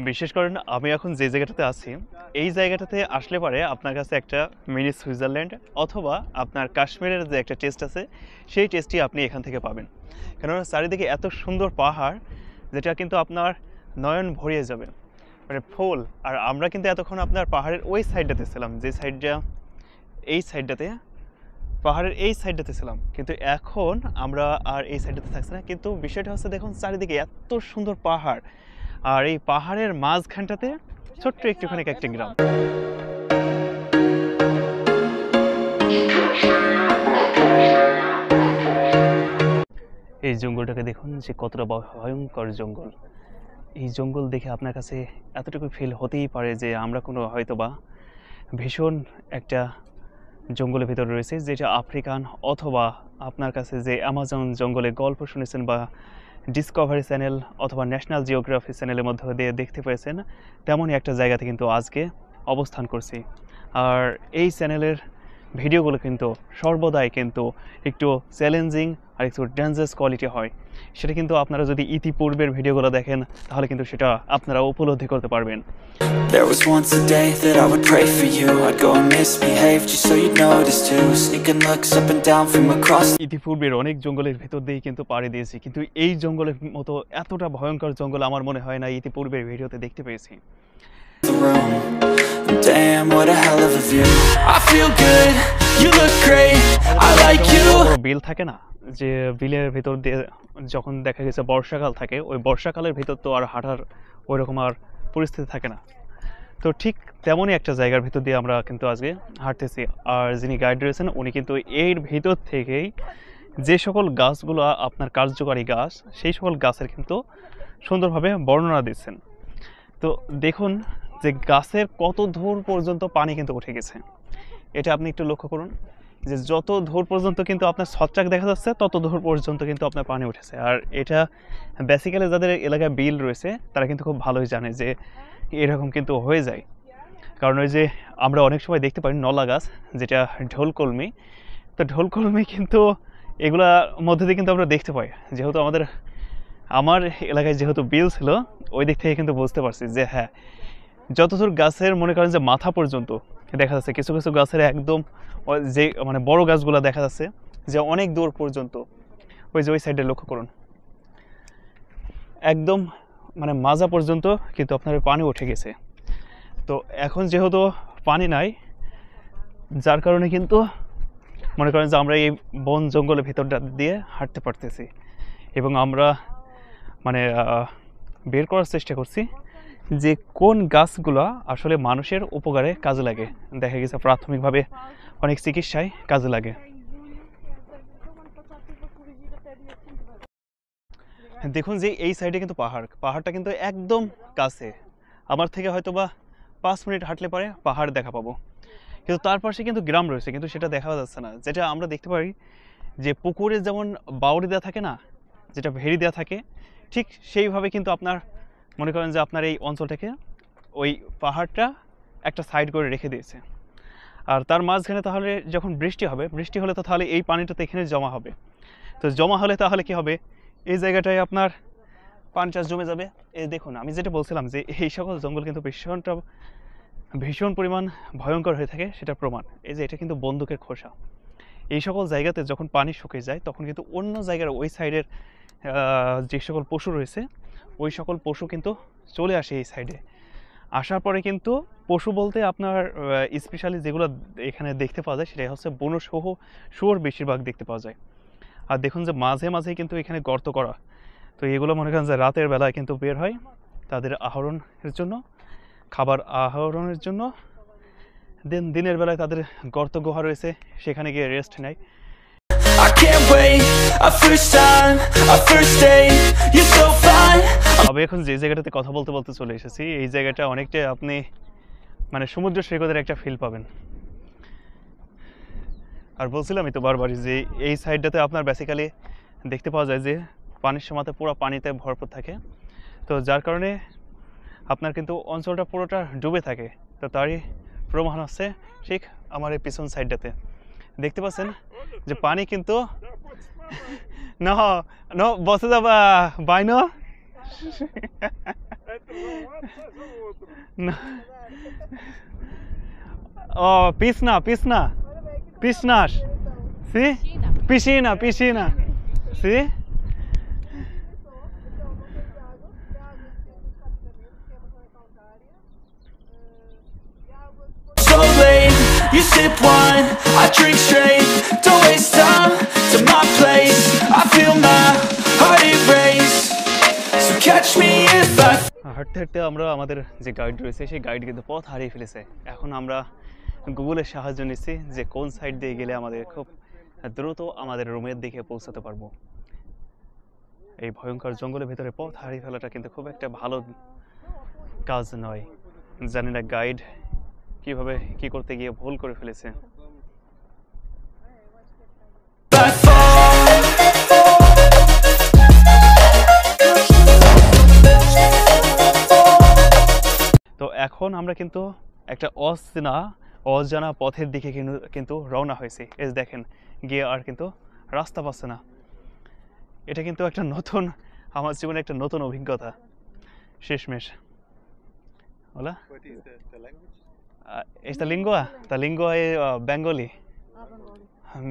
বিশেষ করে আমি এখন যে জায়গাটাতে আছি এই জায়গাটাতে আসলে পরে আপনার কাছে একটা মিনি সুইজারল্যান্ড অথবা আপনার কাশ্মীরের যে একটা টেস্ট আছে সেই টেস্টটি আপনি এখান থেকে পাবেন। কেননা চারিদিকে এত সুন্দর পাহাড় যেটা কিন্তু আপনার নয়ন ভরিয়ে যাবে, মানে ফুল। আর আমরা কিন্তু এতক্ষণ আপনার পাহাড়ের ওই সাইডটাতে ছিলাম, যে সাইডটা এই সাইডটাতে, পাহাড়ের এই সাইডটাতে ছিলাম, কিন্তু এখন আমরা আর এই সাইডটাতে থাকছি না। কিন্তু বিষয়টা হচ্ছে দেখুন চারিদিকে এত সুন্দর পাহাড়, আর এই পাহাড়ের মাঝখানটাতে ছোট্ট একটুখানি একটা গ্রাম। এই জঙ্গলটাকে দেখুন যে কতটা ভয়ঙ্কর জঙ্গল। এই জঙ্গল দেখে আপনার কাছে এতটুকু ফিল হতেই পারে যে আমরা কোনো হয়তোবা ভীষণ একটা জঙ্গলের ভিতরে রয়েছে, যেটা আফ্রিকান অথবা আপনার কাছে যে অ্যামাজন জঙ্গলের গল্প শুনেছেন বা ডিসকভারি চ্যানেল অথবা ন্যাশনাল জিওগ্রাফি চ্যানেলের মধ্যে দিয়ে দেখতে পেয়েছেন, তেমনই একটা জায়গাতে কিন্তু আজকে অবস্থান করছি। আর এই চ্যানেলের ভিডিওগুলো কিন্তু সর্বদাই কিন্তু একটু চ্যালেঞ্জিং আর একটু ডেঞ্জারাস কোয়ালিটি হয়। সেটা কিন্তু আপনারা যদি ইতিপূর্বের ভিডিওগুলো দেখেন তাহলে কিন্তু সেটা আপনারা উপলব্ধি করতে পারবেন। There was once a day that I would pray for you. I'd go and misbehave just so you'd notice too. Sneaking looks up and down from across. ইতিপূর্বের অনেক জঙ্গলের ভিতর দিয়ে কিন্তু পাড়ি দিয়েছি, কিন্তু এই জঙ্গলের মতো এতটা ভয়ঙ্কর জঙ্গল আমার মনে হয় না ইতিপূর্বের ভিডিওতে দেখতে পেয়েছি। The room. Damn, what a hell of a view. I feel good. You look great. I like you. বিল থাকে না, যে বিলের ভিতর দিয়ে যখন দেখা গেছে বর্ষাকাল থাকে, ওই বর্ষাকালের ভিতর তো আর হাঁটার ওই রকম আর পরিস্থিতি থাকে না। তো ঠিক তেমনই একটা জায়গার ভিতর দিয়ে আমরা কিন্তু আজকে হাঁটতেছি। আর যিনি গাইড রয়েছেন উনি কিন্তু এর ভিতর থেকেই যে সকল গাছগুলো আপনার কার্যকারী গাছ, সেই সকল গাছের কিন্তু সুন্দরভাবে বর্ণনা দিচ্ছেন। তো দেখুন যে গাছের কত দূর পর্যন্ত পানি কিন্তু উঠে গেছে, এটা আপনি একটু লক্ষ্য করুন যে যত দূর পর্যন্ত কিন্তু আপনার ছত্রাক দেখা যাচ্ছে তত দূর পর্যন্ত কিন্তু আপনার পানি উঠেছে। আর এটা বেসিক্যালি যাদের এলাকায় বিল রয়েছে তারা কিন্তু খুব ভালোই জানে যে এরকম কিন্তু হয়ে যায়। কারণ ওই যে আমরা অনেক সময় দেখতে পাই নলা গাছ, যেটা ঢোলকলমি, তো ঢোলকলমি কিন্তু এগুলা মধ্যে দিয়ে কিন্তু আমরা দেখতে পাই। যেহেতু আমার এলাকায় যেহেতু বিল ছিল, ওই দিক থেকে কিন্তু বুঝতে পারছি যে হ্যাঁ, যতদূর গাছের মনে করেন যে মাথা পর্যন্ত দেখা যাচ্ছে, কিছু কিছু গাছের একদম যে মানে বড় গাছগুলো দেখা যাচ্ছে যে অনেক দূর পর্যন্ত, ওই যে ওই সাইডে লক্ষ্য করুন একদম মানে মাজা পর্যন্ত কিন্তু আপনার পানি উঠে গেছে। তো এখন যেহেতু পানি নাই, যার কারণে কিন্তু মনে করেন যে আমরা এই বন জঙ্গলের ভিতরটা দিয়ে হাঁটতে পারতেছি, এবং আমরা মানে বের করার চেষ্টা করছি যে কোন গাছগুলো আসলে মানুষের উপকারে কাজে লাগে। দেখা গেছে প্রাথমিকভাবে অনেক চিকিৎসায় কাজে লাগে। দেখুন যে এই সাইডে কিন্তু পাহাড়টা কিন্তু একদম কাছে, আমার থেকে হয়তো বা 5 মিনিট হাঁটলে পরে পাহাড় দেখা পাবো। কিন্তু তার পাশে কিন্তু গ্রাম রয়েছে, কিন্তু সেটা দেখা যাচ্ছে না। যেটা আমরা দেখতে পারি যে পুকুরে যেমন বাউরি দেওয়া থাকে না, যেটা ভেড়ি দেওয়া থাকে, ঠিক সেইভাবে কিন্তু আপনার মনে করেন যে আপনার এই অঞ্চলটাকে ওই পাহাড়টা একটা সাইড করে রেখে দিয়েছে। আর তার মাঝখানে তাহলে যখন বৃষ্টি হবে, বৃষ্টি হলে তো তাহলে এই পানিটা তো এখানে জমা হবে। তো জমা হলে তাহলে কি হবে, এই জায়গাটায় আপনার পানিটা জমে যাবে। এই দেখুন আমি যেটা বলছিলাম যে এই সকল জঙ্গল কিন্তু ভীষণ পরিমাণ ভয়ঙ্কর হয়ে থাকে, সেটা প্রমাণ। এই যে এটা কিন্তু বন্দুকের খোসা। এই সকল জায়গাতে যখন পানি শুকিয়ে যায় তখন কিন্তু অন্য জায়গার ওই সাইডের যে সকল পশু রয়েছে, ওই সকল পশু কিন্তু চলে আসে এই সাইডে। আসার পরে কিন্তু পশু বলতে আপনার স্পেশালি যেগুলো এখানে দেখতে পাওয়া যায় সেটাই হচ্ছে বন শুয়োর বেশিরভাগ দেখতে পাওয়া যায়। আর দেখুন যে মাঝে মাঝে কিন্তু এখানে গর্ত করা, তো এগুলো মনে করেন যে রাতের বেলায় কিন্তু বের হয় তাদের আহরণের জন্য, খাবার আহরণের জন্য। দিনের বেলায় তাদের গর্ত গুহা রয়েছে, সেখানে গিয়ে রেস্ট নেয়। I can't wait. A first time, a first date. You're so fine. আমি এখন যে জায়গাটাতে কথা বলতে বলতে চলে এসেছি, এই জায়গাটা অনেকটাই আপনি মানে সমুদ্র সৈকতের একটা ফিল পাবেন। আর বলছিলামই তো বারবারই যে এই সাইডটাতে আপনার বেসিক্যালি দেখতে পাওয়া যায় যে পানির সময়তে পুরো পানিতে ভরপুর থাকে, তো যার কারণে আপনার কিন্তু অঞ্চলটা পুরোটা ডুবে থাকে। তো তারই প্রমাণ হচ্ছে ঠিক আমার এই পিছন সাইডটাতে দেখতে পাচ্ছেন যে পানি কিন্তু বসে যাবা বাইনো Oh, pisnas. See? Piscina. See? So late, you sip wine, I drink straight. Don't waste time to my place. I feel my heart erase. So catch me if I হাঁটতে হাঁটতে আমরা আমাদের যে গাইড রয়েছে সেই গাইড কিন্তু পথ হারিয়ে ফেলেছে। এখন আমরা গুগলের সাহায্য নিচ্ছি যে কোন সাইড দিয়ে গেলে আমাদের খুব দ্রুত আমাদের রুমের দিকে পৌঁছাতে পারবো। এই ভয়ঙ্কর জঙ্গলের ভিতরে পথ হারিয়ে ফেলাটা কিন্তু খুব একটা ভালো কাজ নয়। জানি না গাইড কিভাবে কি করতে গিয়ে ভুল করে ফেলেছে। তো এখন আমরা কিন্তু একটা অজানা পথের দিকে কিন্তু রওনা হয়েছি। এই দেখেন গিয়ে আর কিন্তু রাস্তা পাচ্ছে না। এটা কিন্তু একটা নতুন আমার জীবনে একটা নতুন অভিজ্ঞতা শেষমেশ। Hola. What is the language? Esta lingua es Bengali.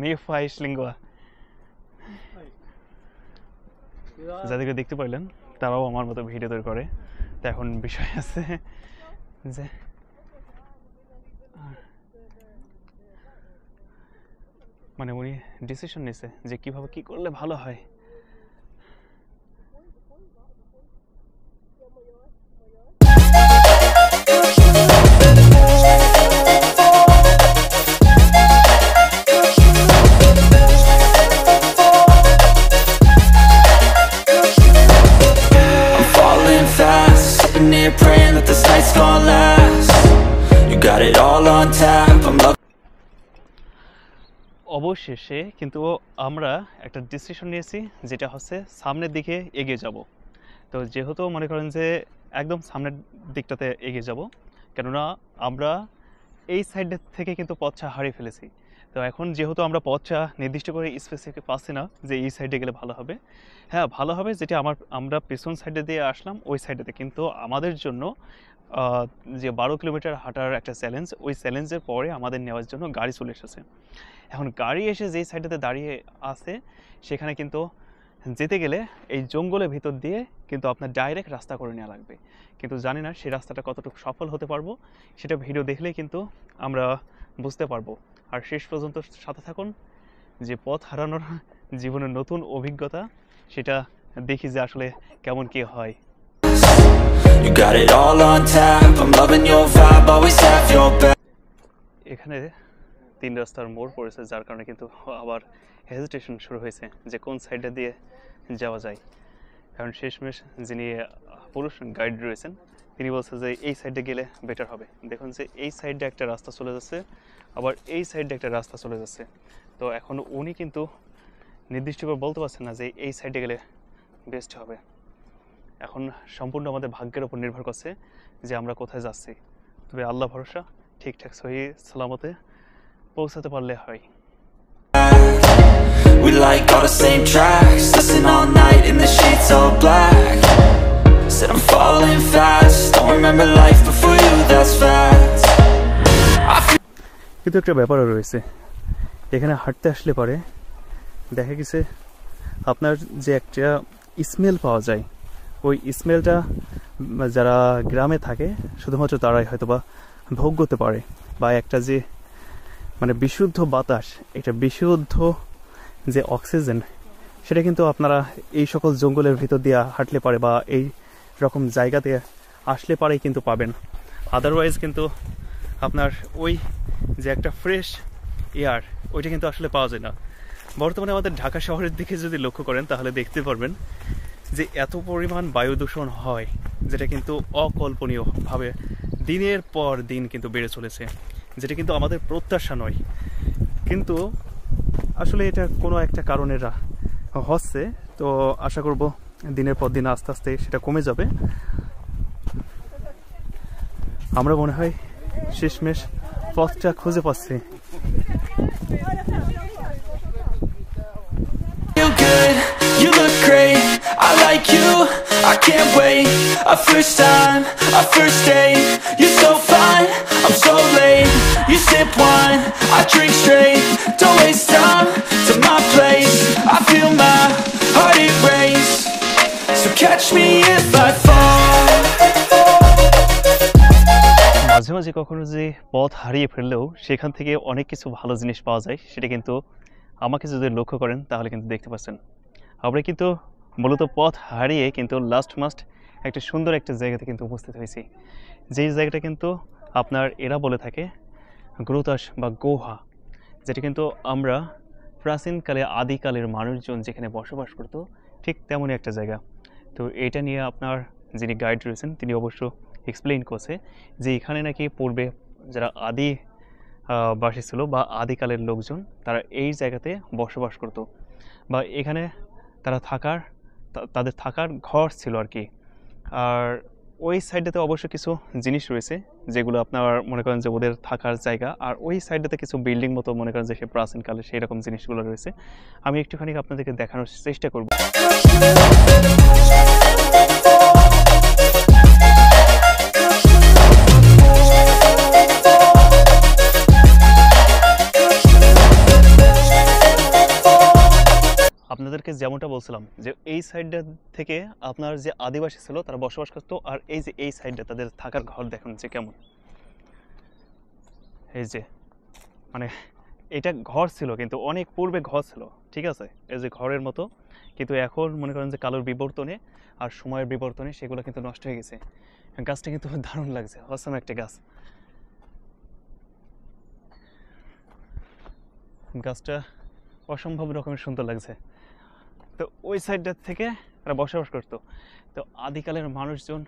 Mi fais lingua. যাদেরকে দেখতে পাইলেন তারাও আমার মতো ভিডিও তৈরি করে। তো এখন বিষয় আছে যে মানে উনি ডিসিশন নিছে যে কিভাবে কি করলে ভালো হয়। Praying that this night's gonna last. You got it all on tap. I'm অবশেষে কিন্তু আমরা একটা ডিসিশন নিয়েছি যেটা হচ্ছে সামনের দিকে এগিয়ে যাব। তো যেহেতু মনে করেন যে একদম সামনের দিকটাতে এগিয়ে যাব, কেননা আমরা এই সাইড থেকে কিন্তু পথটা হারিয়ে ফেলেছি। তো এখন যেহেতু আমরা পথটা নির্দিষ্ট করে স্পেসিফিক পাচ্ছি না যে এই সাইডে গেলে ভালো হবে। হ্যাঁ ভালো হবে যেটা আমরা পেছন সাইডে দিয়ে আসলাম ওই সাইডেতে, কিন্তু আমাদের জন্য যে 12 কিলোমিটার হাঁটার একটা চ্যালেঞ্জ, ওই চ্যালেঞ্জের পরে আমাদের নেওয়ার জন্য গাড়ি চলে এসেছে। এখন গাড়ি এসে যেই সাইডেতে দাঁড়িয়ে আছে সেখানে কিন্তু যেতে গেলে এই জঙ্গলের ভিতর দিয়ে কিন্তু আপনার ডাইরেক্ট রাস্তা করে নেওয়া লাগবে। কিন্তু জানি না সেই রাস্তাটা কতটুকু সফল হতে পারবো, সেটা ভিডিও দেখলেই কিন্তু আমরা বুঝতে পারবো। আর শেষ পর্যন্ত সাথে থাকুন, যে পথ হারানোর জীবনের নতুন অভিজ্ঞতা সেটা দেখি যে আসলে কেমন কি হয়। এখানে 3 রাস্তার মোড় পড়েছে, যার কারণে কিন্তু আবার হেজিটেশন শুরু হয়েছে যে কোন সাইডে দিয়ে যাওয়া যায়। কারণ শেষমেশ যিনি পুরুষ গাইড রয়েছেন তিনি বলছে যে এই সাইডে গেলে বেটার হবে। দেখুন যে এই সাইডে একটা রাস্তা চলে যাচ্ছে, আবার এই সাইডে একটা রাস্তা চলে যাচ্ছে। তো এখন উনি কিন্তু নির্দিষ্ট করে বলতে পারছেন না যে এই সাইডে গেলে বেস্ট হবে। এখন সম্পূর্ণ আমাদের ভাগ্যের উপর নির্ভর করছে যে আমরা কোথায় যাচ্ছি। তবে আল্লাহ ভরসা, ঠিকঠাক সহি সালামতে পৌঁছাতে পারলে হয়। We like all the same tracks, listen all night in the sheets all black. Said I'm falling fast, don't remember life before you, that's fact. কিন্তু একটা ব্যাপারও রয়েছে, এখানে হাঁটতে আসলে পরে দেখা গেছে আপনার যে একটা স্মেল পাওয়া যায়, ওই স্মেলটা যারা গ্রামে থাকে শুধুমাত্র তারাই হয়তো বা ভোগ করতে পারে। বা একটা যে মানে বিশুদ্ধ বাতাস, একটা বিশুদ্ধ যে অক্সিজেন, সেটা কিন্তু আপনারা এই সকল জঙ্গলের ভিতর দিয়ে হাঁটলে পারে বা এই রকম জায়গাতে আসলে পারেই কিন্তু পাবেন। আদারওয়াইজ কিন্তু আপনার ওই যে একটা ফ্রেশ এয়ার ওইটা কিন্তু আসলে পাওয়া যায় না। বর্তমানে আমাদের ঢাকা শহরের দিকে যদি লক্ষ্য করেন তাহলে দেখতে পারবেন যে এত পরিমাণ বায়ু দূষণ হয়, যেটা কিন্তু অকল্পনীয়ভাবে দিনের পর দিন কিন্তু বেড়ে চলেছে, যেটা কিন্তু আমাদের প্রত্যাশা নয়। কিন্তু আসলে এটা কোনো একটা কারণে হচ্ছে, তো আশা করব দিনের পর দিন আস্তে আস্তে সেটা কমে যাবে। আমরা মনে হয় শেষমেশ পথটা খুঁজে পাচ্ছি। You look great, I like you, I can't wait. Our first time, our first date. You're so fine, I'm so late. You sip wine, I drink straight. Don't waste time to my place. I feel my heart erase. So catch me if I fall. মাঝে মাঝে কখনো যে পথ হারিয়ে ফেললেও সেখান থেকে অনেক কিছু ভালো জিনিস পাওয়া যায়, সেটা কিন্তু আমাকে যদি লক্ষ্য করেন তাহলে কিন্তু দেখতে পাচ্ছেন। আমরা কিন্তু মূলত পথ হারিয়ে কিন্তু মাস্ট একটা সুন্দর একটা জায়গাতে কিন্তু উপস্থিত হয়েছি, যেই জায়গাটা কিন্তু আপনার এরা বলে থাকে গ্রোতাস বা গুহা, যেটা কিন্তু আমরা প্রাচীনকালে আদিকালের মানুষজন যেখানে বসবাস করতো ঠিক তেমনই একটা জায়গা। তো এটা নিয়ে আপনার যিনি গাইড রয়েছেন তিনি অবশ্য এক্সপ্লেইন করছে যে এখানে নাকি পূর্বে যারা বাসী ছিল বা আদিকালের লোকজন তারা এই জায়গাতে বসবাস করতো, বা এখানে তারা তাদের থাকার ঘর ছিল আর কি। আর ওই সাইডটাতে অবশ্য কিছু জিনিস রয়েছে যেগুলো আপনার মনে করেন যে ওদের থাকার জায়গা, আর ওই সাইডটাতে কিছু বিল্ডিং মতো মনে করেন যে সে প্রাচীনকালে সেই রকম জিনিসগুলো রয়েছে। আমি একটুখানি আপনাদেরকে দেখানোর চেষ্টা করব। আপনাদেরকে যেমনটা বলছিলাম যে এই সাইডটা থেকে আপনার যে আদিবাসী ছিল তারা বসবাস করতো, আর এই যে এই সাইডটা তাদের থাকার ঘর দেখুন যে কেমন। এই যে মানে এটা ঘর ছিল কিন্তু অনেক পূর্বে ঘর ছিল, ঠিক আছে, এই যে ঘরের মতো, কিন্তু এখন মনে করেন যে কালোর বিবর্তনে আর সময়ের বিবর্তনে সেগুলো কিন্তু নষ্ট হয়ে গেছে। গাছটা কিন্তু দারুণ লাগছে, অসাম একটা গাছটা অসম্ভব রকমের সুন্দর লাগছে। তো ওই সাইডটা থেকে তারা বসবাস করতো। তো আদিকালের মানুষজন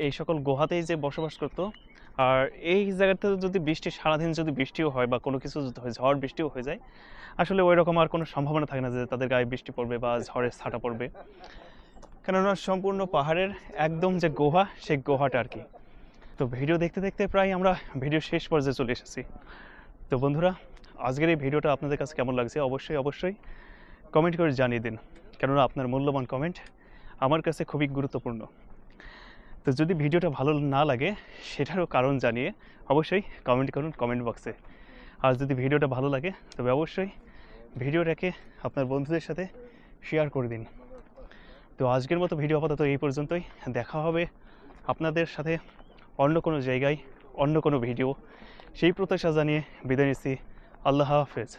এই সকল গুহাতেই যে বসবাস করতো। আর এই জায়গাতে যদি বৃষ্টি সারাদিন যদি বৃষ্টিও হয় বা কোনো কিছু যদি হয়, ঝড় বৃষ্টিও হয়ে যায়, আসলে ওই রকম আর কোনো সম্ভাবনা থাকে না যে তাদের গায়ে বৃষ্টি পড়বে বা ঝড়ের ছাটা পড়বে, কেননা সম্পূর্ণ পাহাড়ের একদম যে গুহা সেই গুহাটা আর কি। তো ভিডিও দেখতে দেখতে প্রায় আমরা ভিডিও শেষ পর্যায়ে চলে এসেছি। তো বন্ধুরা, আজকের এই ভিডিওটা আপনাদের কাছে কেমন লাগছে অবশ্যই কমেন্ট করে জানিয়ে দিন, কেননা আপনার মূল্যবান কমেন্ট আমার কাছে খুবই গুরুত্বপূর্ণ। তো যদি ভিডিওটা ভালো না লাগে সেটারও কারণ জানিয়ে অবশ্যই কমেন্ট করুন কমেন্ট বক্সে। আর যদি ভিডিওটা ভালো লাগে তবে অবশ্যই ভিডিওটাকে আপনার বন্ধুদের সাথে শেয়ার করে দিন। তো আজকের মতো ভিডিও আপাতত এই পর্যন্তই। দেখা হবে আপনাদের সাথে অন্য কোনো জায়গায় অন্য কোনো ভিডিও, সেই প্রত্যাশা জানিয়ে বিদায় নিচ্ছি। আল্লাহ হাফেজ।